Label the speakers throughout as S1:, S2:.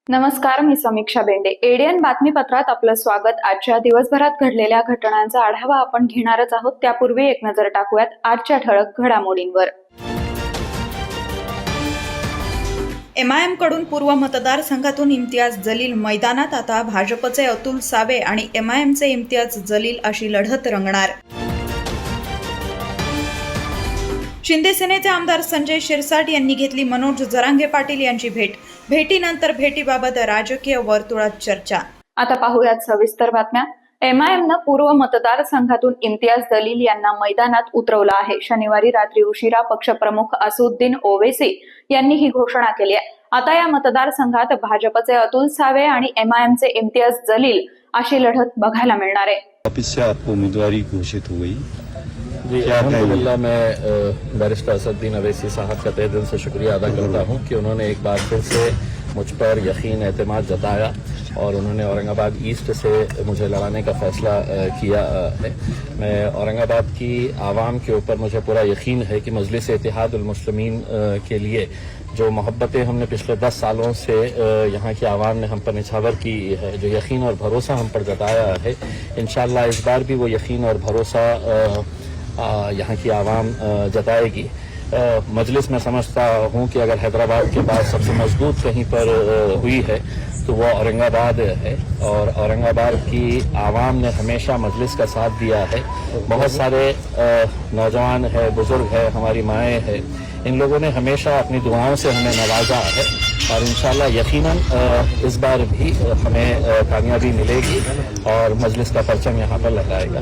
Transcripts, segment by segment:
S1: नमस्कार, मी समीक्षा बेंडे. एडीएन बातमीपत्रात आपलं स्वागत. आजच्या दिवसभरात घडलेल्या घटनांचा आढावा आपण घेणारच आहोत. त्यापूर्वी एक नजर टाकूयात आजच्या ठळक घडामोडींवर. एमआयएम कडून पूर्व मतदारसंघातून इम्तियाज जलील मैदानात. आता भाजपचे अतुल सावे आणि एमआयएमचे इम्तियाज जलील अशी लढत रंगणार. शिंदे सेनेचे आमदार संजय शिरसाट यांनी घेतली मनोज जरांगे पाटील यांची भेट. भेटीनंतर भेटीबाबत राजकीय वर्तुळात चर्चा. आता पाहूयात सविस्तर बातम्या. एमआयएमनं पूर्व मतदारसंघातून इम्तियाज जलील यांना मैदानात उतरवलं आहे. शनिवारी रात्री उशिरा पक्षप्रमुख असुद्दीन ओवेसी यांनी ही घोषणा केली आहे. आता या मतदारसंघात भाजपचे अतुल सावे आणि एमआयएमचे इम्तियाज जलील अशी लढत बघायला मिळणार आहे.
S2: वापस से आपको उम्मीदवारी घोषित हो गई
S3: जी, अल्हम्दुलिल्लाह मैं बैरिस्टर असदुद्दीन ओवैसी साहब का तहे दिल से शुक्रिया अदा करता हूं कि उन्होंने एक बार फिर से मुझ पर यकीन एतमाद जताया और उन्होंने औरंगाबाद ईस्ट से मुझे लड़ाने का फैसला किया है। मैं औरंगाबाद की आवाम के ऊपर मुझे पूरा यकीन है कि मजलिस इत्तेहादुल मुस्लिमीन के लिए जो मोहब्बतें हमने पिछले 10 सालों से यहाँ की आवाम ने हम पर निछावर की है, जो यकीन और भरोसा हम पर जताया है, इंशाअल्लाह इस बार भी वो यकीन और भरोसा यहाँ की आवाम जताएगी। मजलिस में समझता हूँ कि अगर हैदराबाद के बाद सबसे मजबूत कहीं पर हुई है तो वो औरंगाबाद है और औरंगाबाद की आवाम ने हमेशा मजलिस का साथ दिया है। बहुत सारे नौजवान है, बुजुर्ग है, हमारी माएँ हैं, इन लोगों ने हमेशा अपनी दुआओं से हमें नवाजा है और इंशाअल्लाह यकीनन इस बार भी हमें कामयाबी मिलेगी और मजलिस का परचम यहाँ पर लहराएगा।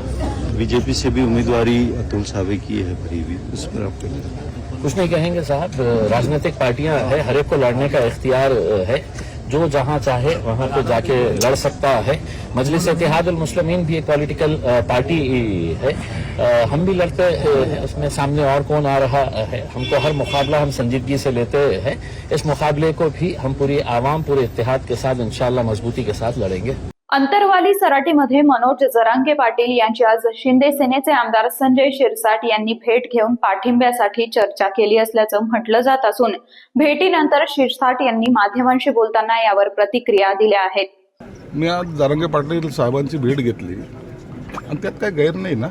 S2: बीजेपी से भी उम्मीदवारी अतुल सावे की है भरी हुई, उस पर आप
S3: कुछ नहीं कहेंगे साहब, राजनीतिक पार्टियां है, हर एक को लड़ने का इख्तियार है, जो जहां चाहे वहां पे जाके लड़ सकता है। मजलिस इत्तेहादुल मुस्लिमीन भी एक पॉलिटिकल पार्टी है, हम भी लड़ते हैं, उसमें सामने और कौन आ रहा है। हमको हर मुकाबला हम संजीदगी से लेते हैं, इस मुकाबले को भी हम पूरी आवाम पूरे इत्तेहाद के साथ इंशाअल्लाह मजबूती के साथ लड़ेंगे।
S1: अंतरवाली सराटीमध्ये मनोज जरांगे पाटील यांची आज शिंदे सेनेचे आमदार संजय शिरसाट यांनी भेट घेऊन पाठिंब्यासाठी चर्चा केली असल्याचं म्हटलं जात असून भेटीनंतर शिरसाट यांनी माध्यमांशी बोलताना यावर प्रतिक्रिया दिल्या आहेत.
S4: मी आज जरांगे पाटील साहेबांची भेट घेतली आणि त्यात काही गैर नाही ना.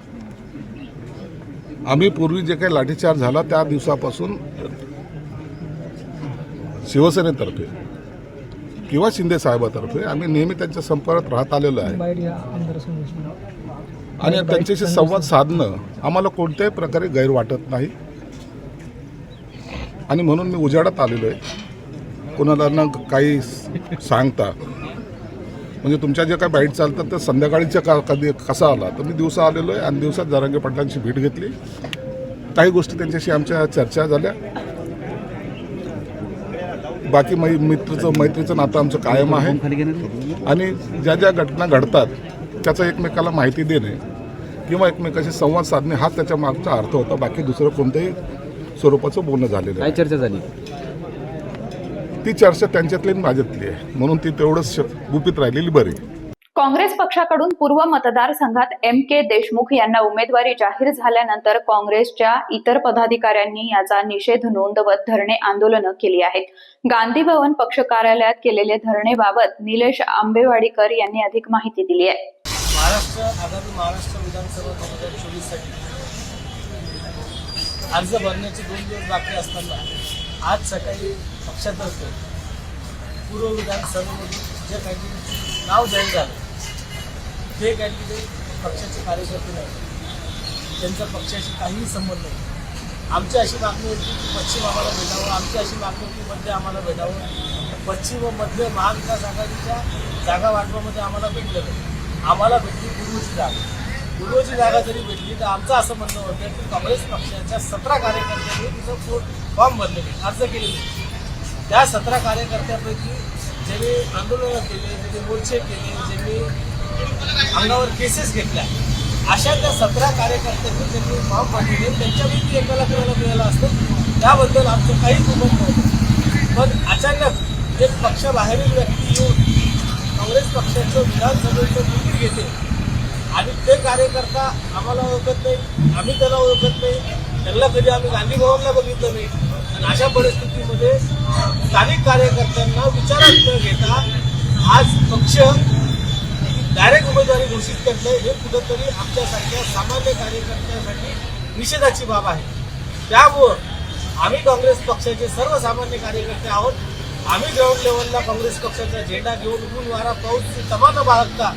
S4: आम्ही पूर्वी जे काही लाठीचार्ज झाला त्या दिवसापासून शिवसेनेतर्फे किंवा शिंदे साहेबातर्फे आम्ही नेहमी त्यांच्या संपर्कात राहत आलेलो आहे आणि त्यांच्याशी संवाद साधणं आम्हाला कोणत्याही प्रकारे गैर वाटत नाही आणि म्हणून मी उजाडात आलेलो आहे. कोणाला ना काही सांगता म्हणजे तुमच्या जे काही बाईट चालतात तर संध्याकाळीच्या कधी कसा आला तर मी दिवसा आलेलो आहे आणि दिवसात जरांगे पाटलांची भेट घेतली. काही गोष्टी त्यांच्याशी आमच्या चर्चा झाल्या. बाकी मैत्रीचं नातं आमचं कायम आहे आणि ज्या ज्या घटना घडतात त्याचं एकमेकाला माहिती देणे किंवा एकमेकाशी संवाद साधणे हा त्याच्या मागचा अर्थ होता. बाकी दुसरं कोणत्याही स्वरूपाचं बोलणं झालेलं आहे.
S5: काय चर्चा झाली?
S4: ती चर्चा त्यांच्यातली आणि माझ्यातली आहे म्हणून ती तेवढंच गुपित राहिलेली बरी.
S1: काँग्रेस पक्षाकडून पूर्व मतदारसंघात के देशमुख यांना उमेदवारी जाहीर झाल्यानंतर काँग्रेसच्या इतर पदाधिकाऱ्यांनी याचा निषेध नोंदवत धरणे आंदोलनं केली आहेत. गांधी भवन पक्ष कार्यालयात केलेले धरणेबाबत निलेश आंबेवाडीकर यांनी अधिक माहिती दिली आहे.
S6: आगामी महाराष्ट्र विधानसभा 2024 साठी अर्ज भरण्याचे 2 दिवस बाकी असताना आज सकाळी पक्षातर्फे पूर्व विधानसभेमध्ये जे कॅन्डिडेटचे नाव जाहीर झालं ते कॅन्डिडेट पक्षाचे कार्यकर्ते नाही, त्यांचा पक्षाशी काहीही संबंध नाही. आमची अशी मागणी होती की पश्चिम आम्हाला भेटावं, आमची अशी मागणी होती मध्य आम्हाला भेटावं. पश्चिम व मध्य महाविकास आघाडीच्या जागा वाटपामध्ये आम्हाला भेटलं नाही. आम्हाला भेटली पूर्वची जागा. पूर्वची जागा जरी भेटली तर आमचं असं म्हणणं होतं की काँग्रेस पक्षाच्या 17 कार्यकर्त्यांनी तिथं फॉर्म भरलेले, अर्ज केलेले. त्या 17 कार्यकर्त्यांपैकी ज्यांनी आंदोलनं केले, ज्यांनी मोर्चे केले, ज्यांनी अंगावर केसेस घेतल्या अशा त्या 17 कार्यकर्त्यांनी त्यांनी फॉर्म भरलेले त्यांच्यापैकी एकाला कोणाला मिळालं असतं त्याबद्दल आमचं काही दुमत नव्हतं. पण अचानक एक पक्षाबाहेरील व्यक्ती येऊन काँग्रेस पक्षाचं विधानसभेचं तिकीट घेते आणि ते कार्यकर्ता आम्हाला ओळखत नाही, आम्ही त्याला ओळखत नाही, त्यांना कधी आम्ही गांधी भवनला बघितलं नाही. आणि अशा परिस्थितीमध्ये स्थानिक कार्यकर्त्यांना विचारात न घेता आज पक्ष डायरेक्ट उमेदवारी घोषित करणे हे कुठंतरी आमच्यासारख्या सामान्य कार्यकर्त्यांसाठी निषेधाची बाब आहे. त्यामुळं आम्ही काँग्रेस पक्षाचे सर्वसामान्य कार्यकर्ते आहोत. आम्ही ग्राउंड लेवलला काँग्रेस पक्षाचा झेंडा घेऊन ऊन वारा पाऊस तमा न बाळगता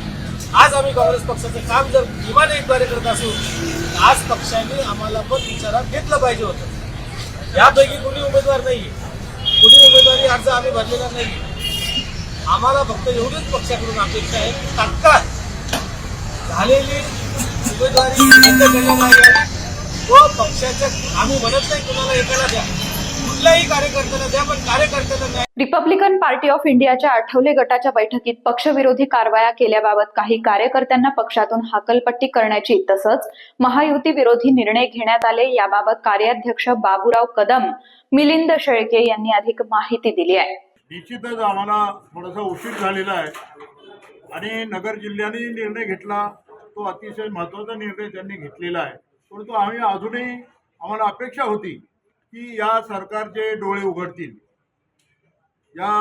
S6: आज आम्ही काँग्रेस पक्षाचं काम जर इमानदारीद्वारे करत असू तर आज पक्षाने आम्हाला पण विचारात घेतलं पाहिजे होतं. यापैकी कोणी उमेदवार नाही, कोणी उमेदवारी अर्ज आम्ही भरलेला नाही. आम्हाला फक्त एवढीच पक्षाकडून अपेक्षा आहे की तात्काळ झालेली उमेदवारी रद्द करण्यात यावी. व पक्षाच्या आम्ही म्हणत नाही कुणाला एकाला द्या, कुठल्याही कार्यकर्त्याला द्या, पण कार्यकर्त्यांना न्याय.
S1: रिपब्लिकन पार्टी ऑफ इंडियाच्या आठवले गटाच्या बैठकीत पक्षविरोधी कारवाया केल्याबाबत काही कार्यकर्त्यांना पक्षातून हाकलपट्टी करण्याची तसंच महायुती विरोधी निर्णय घेण्यात आले याबाबत कार्याध्यक्ष बाबूराव कदम, मिलिंद शेळके यांनी अधिक माहिती दिली आहे.
S5: निश्चितच आम्हाला थोडासा उशीर झालेला आहे आणि नगर जिल्ह्याने निर्णय घेतला तो अतिशय महत्त्वाचा निर्णय त्यांनी घेतलेला आहे. परंतु आम्ही अजूनही आम्हाला अपेक्षा होती की या सरकारचे डोळे उघडतील, या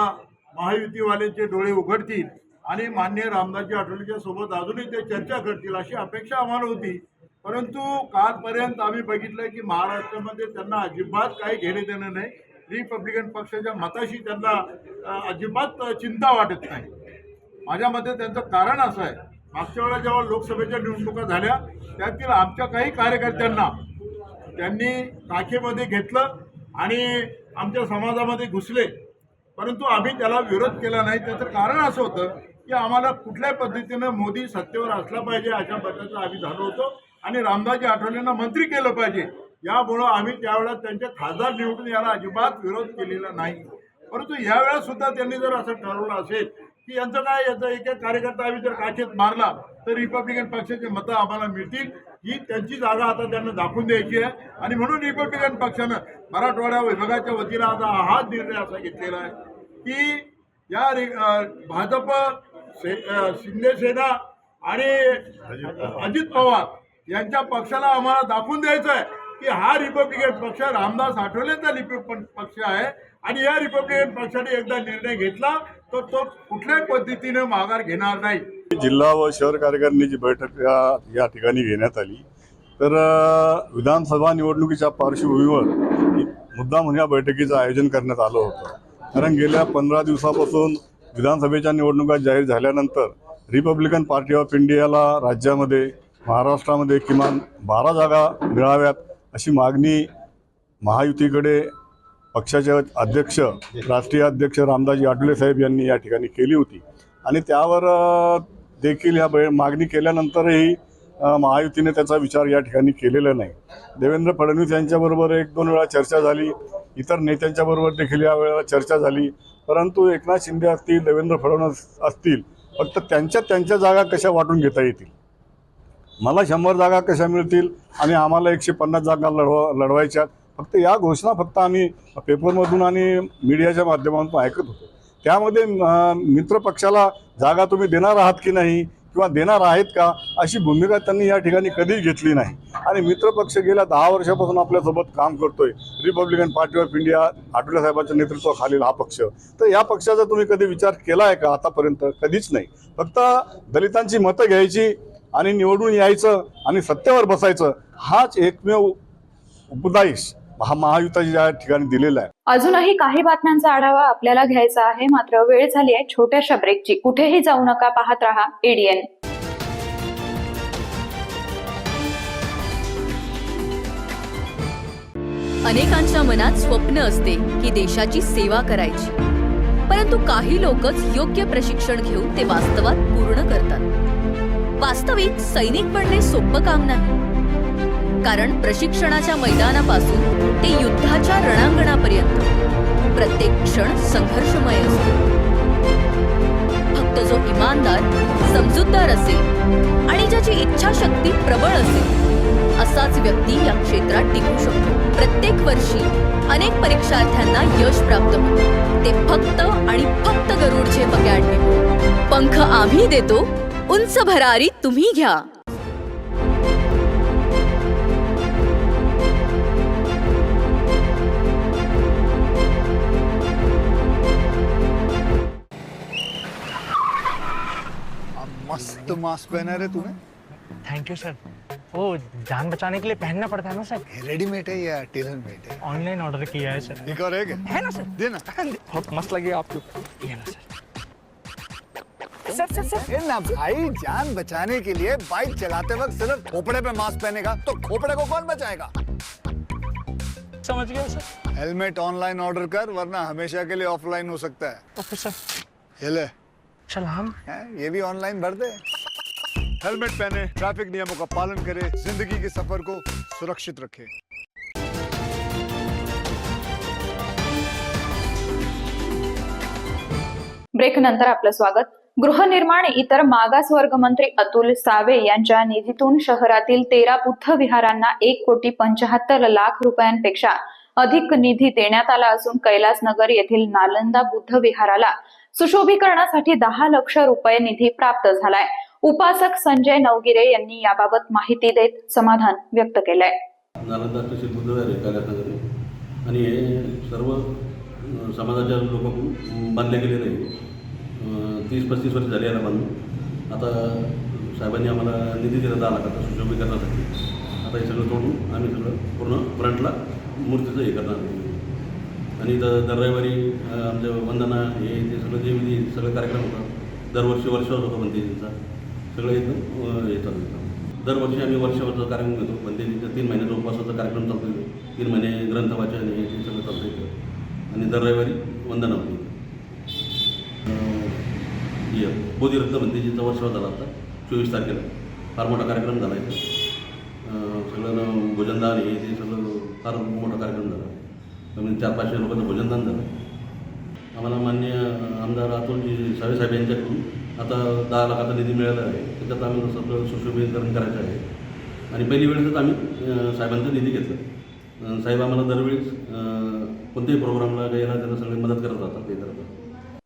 S5: महायुतीवाल्यांचे डोळे उघडतील आणि माननीय रामदासजी आठवलेच्या सोबत अजूनही ते चर्चा करतील अशी अपेक्षा आम्हाला होती. परंतु कालपर्यंत आम्ही बघितलं की महाराष्ट्रामध्ये त्यांना अजिबात काही घेणे देणं नाही. रिपब्लिकन पक्षाच्या मताशी त्यांना अजिबात चिंता वाटत नाही. माझ्या मते त्यांचं कारण असं आहे, मागच्या वेळेला जेव्हा लोकसभेच्या निवडणुका झाल्या त्यातील आमच्या काही कार्यकर्त्यांना त्यांनी काखेमध्ये घेतलं आणि आमच्या समाजामध्ये घुसले, परंतु आम्ही त्याला विरोध केला नाही. त्याचं कारण असं होतं की आम्हाला कुठल्याही पद्धतीनं मोदी सत्तेवर असला पाहिजे अशा पद्धतीचं आम्ही झालो होतो आणि रामदासजी आठवलेंना मंत्री केलं पाहिजे. यामुळं आम्ही त्यावेळेला त्यांचे खासदार निवडून याला अजिबात विरोध केलेला नाही. परंतु यावेळेस सुद्धा त्यांनी जर असं ठरवलं असेल की यांचं काय, याचा एक एक कार्यकर्ता आम्ही जर काखेत मारला तर रिपब्लिकन पक्षाची मतं आम्हाला मिळतील, ही त्यांची जागा आता त्यांना दाखवून द्यायची आहे. आणि म्हणून रिपब्लिकन पक्षानं मराठवाडा विभागाच्या वतीनं आता हा निर्णय असा घेतलेला आहे की या भाजप शिंदे सेना आणि अजित पवार यांच्या पक्षाला आम्हाला दाखवून द्यायचं आहे की हा रिपब्लिकन पक्ष रामदास आठवलेंचा रिपब्लिकन पक्ष आहे आणि या रिपब्लिकन पक्षाने एकदा निर्णय घेतला तर तो कुठल्याही पद्धतीने माघार घेणार नाही.
S7: जिल्हा व शहर कार्यकारिणीची बैठक या ठिकाणी घेण्यात आली. तर विधानसभा निवडणुकीच्या पार्श्वभूमीवर मुद्दाम या बैठकीचं आयोजन करण्यात आलं होतं. कारण गेल्या 15 दिवसापासून विधानसभेच्या निवडणुका जाहीर झाल्यानंतर रिपब्लिकन पार्टी ऑफ इंडियाला राज्यामध्ये महाराष्ट्रामध्ये किमान 12 जागा मिळाव्यात अशी मागणी महायुतीकडे पक्षाचे अध्यक्ष, राष्ट्रीय अध्यक्ष रामदासजी आठवले साहेब यांनी या ठिकाणी केली होती. आणि त्यावर देखील या मागणी केल्यानंतरही महायुतीने त्याचा विचार या ठिकाणी केलेला नाही. देवेंद्र फडणवीस यांच्याबरोबर 1-2 वेळा चर्चा झाली, इतर नेत्यांच्याबरोबर देखील या वेळेला चर्चा झाली, परंतु एकनाथ शिंदे असतील, देवेंद्र फडणवीस असतील, फक्त त्यांच्या जागा कशा वाटून घेता येतील, मला 100 जागा कशा मिळतील आणि आम्हाला 150 जागा लढवायच्या, फक्त या घोषणा फक्त आम्ही पेपरमधून आणि मीडियाच्या माध्यमातून ऐकत होतो. त्यामध्ये मित्र पक्षाला जागा तुम्ही देणार आहात की नाही किंवा देणार आहेत का अशी भूमिका त्यांनी या ठिकाणी कधीच घेतली नाही. आणि मित्रपक्ष गेल्या 10 वर्षापासून आपल्यासोबत काम करतोय, Republican party of India Athawale साहेबांच्या नेतृत्वाखालील हा पक्ष. तर या पक्षाचा तुम्ही कधी विचार केला आहे का? आतापर्यंत कधीच नाही. फक्त दलितांची मतं घ्यायची आणि निवडून यायचं आणि सत्तेवर बसायचं, हाच एकमेव उपदेश हा महायुतीच्या या ठिकाणी दिलेला आहे.
S1: अजूनही काही बातम्यांचा आढावा आपल्याला घ्यायचा आहे, मात्र वेळ झाली आहे छोट्याशा ब्रेकची. कुठेही जाऊ नका, पाहत रहा ADN.
S8: अनेकांच्या मनात स्वप्न असते की देशाची सेवा करायची, परंतु काही लोकच योग्य प्रशिक्षण घेऊन ते वास्तवात पूर्ण करतात. वास्तविक सैनिक बनणे सोपं काम नाही, कारण प्रशिक्षणाच्या मैदानापासून ते युद्धाच्या रणांगणापर्यंत प्रत्येक क्षण संघर्षमय असतो. फक्त फक्त जो इमानदार, समजूतदार असेल आणि ज्याची इच्छाशक्ती प्रबळ असेल असाच व्यक्ती या क्षेत्रात टिकू शकतो. प्रत्येक वर्षी अनेक परीक्षार्थ्यांना यश प्राप्त होते, ते फक्त आणि फक्त गरुड झेप अकॅडमी. पंख आम्ही देतो, उंच भरारी तुम्ही घ्या.
S9: मस्त मास्क पहना रे तूने.
S10: Thank you sir. वो जान बचाने के लिए पहनना पड़ता है ना सर.
S9: रेडीमेड है या टेलर मेड है?
S10: ऑनलाइन ऑर्डर किया है सर.
S9: एक और है क्या?
S10: है ना सर.
S9: देना.
S10: बहुत मस्त लगेगा आपको. ये ना सर.
S9: ए ना भाई, जान बचाने के लिए बाइक चलाते वक्त सिर्फ खोपड़े पे मास्क पहनेगा तो खोपड़े को कौन बचाएगा?
S10: समझ गया सर.
S9: हेलमेट ऑनलाइन ऑर्डर कर, वरना हमेशा के लिए ऑफलाइन हो सकता है.
S10: Okay sir.
S9: ये ले.
S10: चल हम
S9: ये भी ऑनलाइन भर दे. हेलमेट पहने, ट्रैफिक नियमों का पालन करे, जिंदगी के सफर को सुरक्षित रखे.
S1: ब्रेक नंतर आपलं स्वागत. गृहनिर्माण इतर मागासवर्ग मंत्री अतुल सावे यांच्या निधीतून शहरातील 13 बुद्ध विहारांना 1,75,00,000 रुपयांपेक्षा अधिक निधी देण्यात आला असून कैलासनगर येथील नालंदा बुद्ध विहाराला सुशोभीकरणासाठी 10 लाख रुपये निधी प्राप्त झालाय. उपासक संजय नवगिरे यांनी याबाबत माहिती देत समाधान व्यक्त केलंय.
S11: नालंदा तहसील बुद्धविहार आहे कैलासनगर आणि हे सर्व समाजाच्या लोकांकडून बांधले गेलेले आहे. 30-35 वर्ष झाली याला बांधून. आता साहेबांनी आम्हाला निधी दिला 10 लाखाचा सुशोभीकरणासाठी. आता हे सगळं तोडून आम्ही सगळं पूर्ण फ्रंटला मूर्तीचं हे करणार आहे. आणि दर रविवारी आमच्या वंदना हे ते सगळं जे विधी सगळे कार्यक्रम होतात. दरवर्षी वर्षावर होतो बंदेजींचा. सगळं इथं हे चालू होतं. दरवर्षी आम्ही वर्षावरचा कार्यक्रम घेतो. बंदेजीचा 3 महिन्याचा उपवासाचा कार्यक्रम चालतो. 3 महिने ग्रंथ वाचन हे ते सगळं चालतं इथं. आणि दर रविवारी वंदना होती. बोधिरत्न बंदेजीचा वर्षावर झाला आता 24 तारखेला. फार मोठा कार्यक्रम झाला इथं. सगळं भोजनदान हे ते सगळं फार मोठा कार्यक्रम झाला. कमी 400-500 लोकांचं भोजनदान झालं. आम्हाला माननीय आमदार अतुलजी सावे साहेब यांच्याकडून आता 10 लाखाचा निधी मिळाला आहे. त्याच्यात आम्ही सगळं सुशोभीकरण करायचं आहे. आणि पहिली वेळेसच आम्ही साहेबांचा निधी घेतला. साहेब आम्हाला दरवेळेस कोणत्याही प्रोग्रामला यायला त्याला सगळे मदत करत राहतात. ते करतात.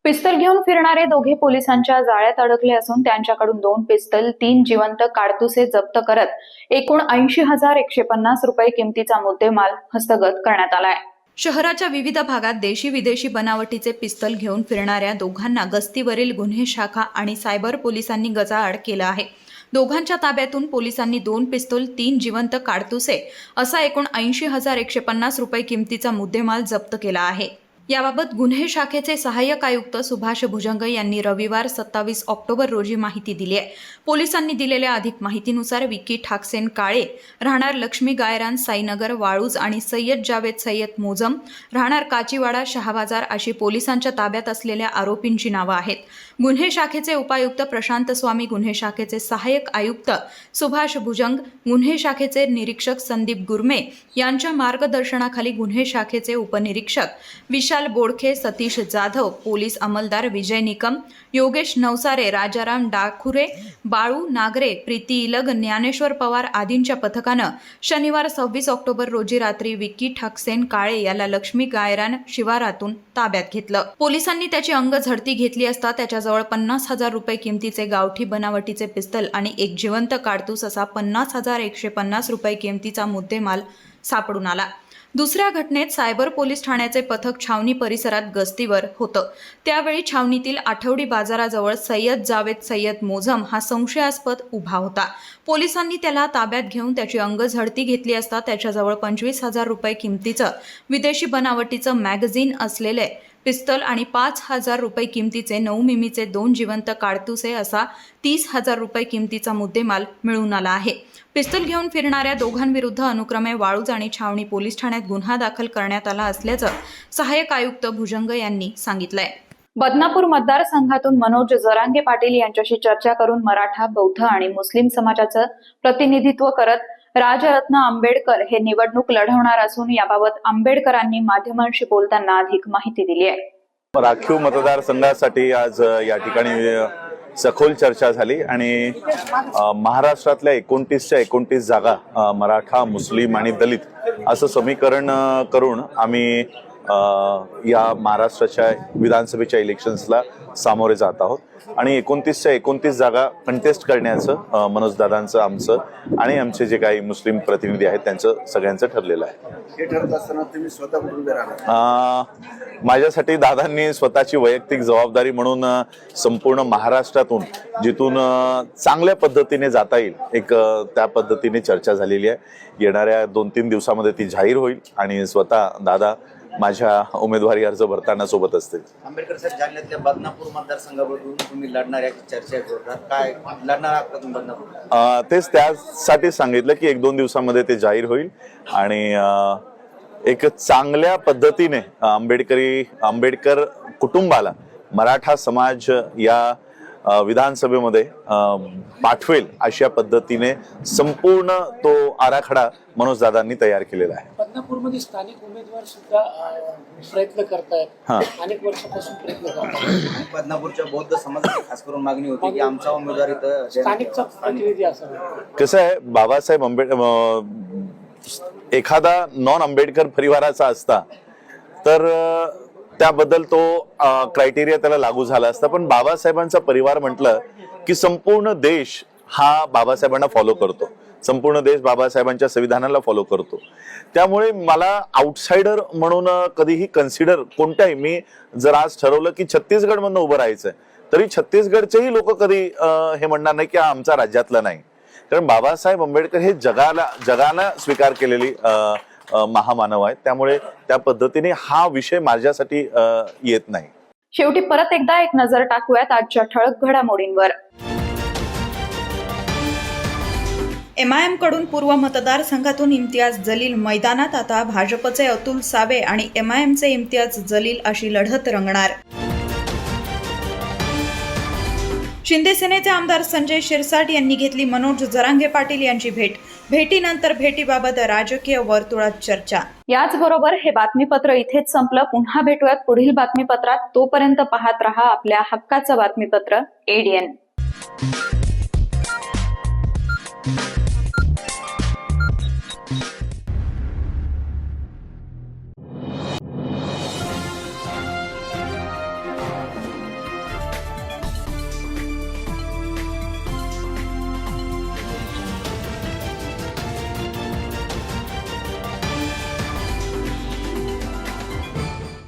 S1: पिस्तल घेऊन फिरणारे दोघे पोलिसांच्या जाळ्यात अडकले असून त्यांच्याकडून 2 पिस्तल, 3 जिवंत काडतुसे जप्त करत एकूण 80,150 रुपये किमतीचा मुद्देमाल हस्तगत करण्यात आलाय. शहराच्या विविध भागात देशी विदेशी बनावटीचे पिस्तल घेऊन फिरणाऱ्या दोघांना गस्तीवरील गुन्हे शाखा आणि सायबर पोलिसांनी गजाआड केलं आहे. दोघांच्या ताब्यातून पोलिसांनी 2 पिस्तूल, 3 जिवंत काडतुसे असा एकूण 80,150 रुपये किमतीचा मुद्देमाल जप्त केला आहे. याबाबत गुन्हे शाखेचे सहाय्यक आयुक्त सुभाष भुजंग यांनी रविवार 27 ऑक्टोबर रोजी माहिती दिली आहे. पोलिसांनी दिलेल्या अधिक माहितीनुसार विक्की ठाकसेन काळे राहणार लक्ष्मी गायरान साईनगर वाळूज आणि सय्यद जावेद सय्यद मोजम राहणार काचीवाडा शहाबाजार अशी पोलिसांच्या ताब्यात असलेल्या आरोपींची नावं आहेत. गुन्हे शाखेचे उपायुक्त प्रशांत स्वामी, गुन्हे शाखेचे सहाय्यक आयुक्त सुभाष भुजंग, गुन्हे शाखेचे निरीक्षक संदीप गुरमे यांच्या मार्गदर्शनाखाली गुन्हे शाखेचे उपनिरीक्षक विशाल बोडखे, सतीश जाधव, पोलीस अंमलदार विजय निकम, योगेश नवसारे, राजाराम डाखुरे, बाळू नागरे, प्रीती इलग, ज्ञानेश्वर पवार आदींच्या पथकानं शनिवार 26 ऑक्टोबर रोजी रात्री विक्की ठाकसेन काळे याला लक्ष्मी गायरान शिवारातून ताब्यात घेतलं. पोलिसांनी त्याची अंग झडती घेतली असता त्याच्याजवळ 50,000 रुपये किमतीचे गावठी बनावटीचे पिस्तल आणि एक जिवंत काडतूस असा 50,150 रुपये किमतीचा मुद्देमाल सापडून आला. दुसऱ्या घटनेत सायबर पोलीस ठाण्याचे पथक छावणी परिसरात गस्तीवर होतं. त्यावेळी छावणीतील आठवडी बाजाराजवळ सय्यद जावेद सय्यद मोझम हा संशयास्पद उभा होता. पोलिसांनी त्याला ताब्यात घेऊन त्याची अंग झडती घेतली असता त्याच्याजवळ 25,000 रुपये किमतीचं विदेशी बनावटीचं मॅगझिन असलेले पिस्तल आणि 5,000 रुपये किमतीचे 9 मिमीचे 2 जिवंत काडतुसे असा 30,000 रुपये किमतीचा मुद्देमाल मिळून आला आहे. पिस्तल घेऊन फिरणाऱ्या दोघांविरुद्ध अनुक्रमे वाळूज आणि छावणी पोलीस ठाण्यात गुन्हा दाखल करण्यात आला असल्याचं सहाय्यक आयुक्त भुजंग यांनी सांगितलंय. बदनापूर मतदारसंघातून मनोज जरांगे पाटील यांच्याशी चर्चा करून मराठा, बौद्ध आणि मुस्लिम समाजाचं प्रतिनिधित्व करत राजरत्न आंबेडकर हे निवडणूक लढवणार असून याबाबत आंबेडकरांनी माध्यमांशी बोलताना अधिक माहिती दिली आहे.
S12: राखीव मतदारसंघासाठी आज या ठिकाणी सखोल चर्चा झाली आणि महाराष्ट्रातल्या 29च्या 29 जागा मराठा, मुस्लिम आणि दलित असं समीकरण करून आम्ही या महाराष्ट्राच्या विधानसभेच्या इलेक्शन्सला सामोरे जात आहोत आणि 29च्या 29 जागा कंटेस्ट करण्याचं मनोजदादांचं, आमचं आणि आमचे जे काही मुस्लिम प्रतिनिधी आहेत त्यांचं सगळ्यांचं ठरलेलं आहे.
S13: हे ठरत असताना तुम्ही स्वतः कुठून उभे राहणार?
S12: माझ्यासाठी दादांनी स्वतःची वैयक्तिक जबाबदारी म्हणून संपूर्ण महाराष्ट्रातून जिथून चांगल्या पद्धतीने जाता येईल एक त्या पद्धतीने चर्चा झालेली आहे. येणाऱ्या 2-3 दिवसामध्ये ती जाहीर होईल आणि स्वतः दादा माझ्या उमेदवारी अर्ज भरताना सोबत असतील.
S13: आंबेडकर साहेब जालन्यातल्या बदनापूर मतदारसंघामधून तुम्ही लढणार याची चर्चा आहे. काय लढणार आहात का तुम्ही बदनापूर?
S12: तेच त्यासाठी सांगितलं की 1-2 दिवसामध्ये ते जाहीर होईल आणि एक चांगल्या पद्धतीने आंबेडकर कुटुंबाला मराठा समाज या विधानसभेमध्ये पाठवेल अशा पद्धतीने संपूर्ण तो आराखडा मनोजदादांनी तयार केलेला आहे.
S6: बदनापूरमध्ये स्थानिक उमेदवार सुद्धा प्रयत्न करतायत, अनेक वर्षापासून प्रयत्न करतात.
S13: बदनापूरच्या बौद्ध समाजाची खास करून मागणी होती की आमचा उमेदवार इथं
S6: स्थानिकचा प्रतिनिधी असावा.
S12: कसं आहे, बाबासाहेब एखादा नॉन आंबेडकर परिवाराचा असता तर त्याबद्दल तो क्रायटेरिया त्याला लागू झाला असता, पण बाबासाहेबांचा परिवार म्हटलं की संपूर्ण देश हा बाबासाहेबांना फॉलो करतो, संपूर्ण देश बाबासाहेबांच्या संविधानाला फॉलो करतो. त्यामुळे मला आउटसाइडर म्हणून कधीही कन्सिडर कोणत्याही, मी जर आज ठरवलं की छत्तीसगडमधनं उभं राहायचंय तरी छत्तीसगडचेही लोक कधी हे म्हणणार नाही की हा आमचा राज्यातला नाही, कारण बाबासाहेब आंबेडकर हे जगाला स्वीकार केलेली महामानव आहेत. त्यामुळे त्या पद्धतीने हा विषय माझ्यासाठी येत नाही.
S1: शेवटी परत एकदा एक नजर टाकूयात आजच्या ठळक घडामोडींवर. MIM कडून पूर्व मतदारसंघातून इम्तियाज जलील मैदानात. आता भाजपचे अतुल सावे आणि MIMचे इम्तियाज जलील अशी लढत रंगणार. शिंदे सेनेचे आमदार संजय शिरसाट यांनी घेतली मनोज जरांगे पाटील यांची भेट. भेटीनंतर भेटीबाबत राजकीय वर्तुळात चर्चा. याचबरोबर हे बातमीपत्र इथेच संपलं. पुन्हा भेटूयात पुढील बातमीपत्रात. तोपर्यंत पाहत रहा आपल्या हक्काचं बातमीपत्र ADN.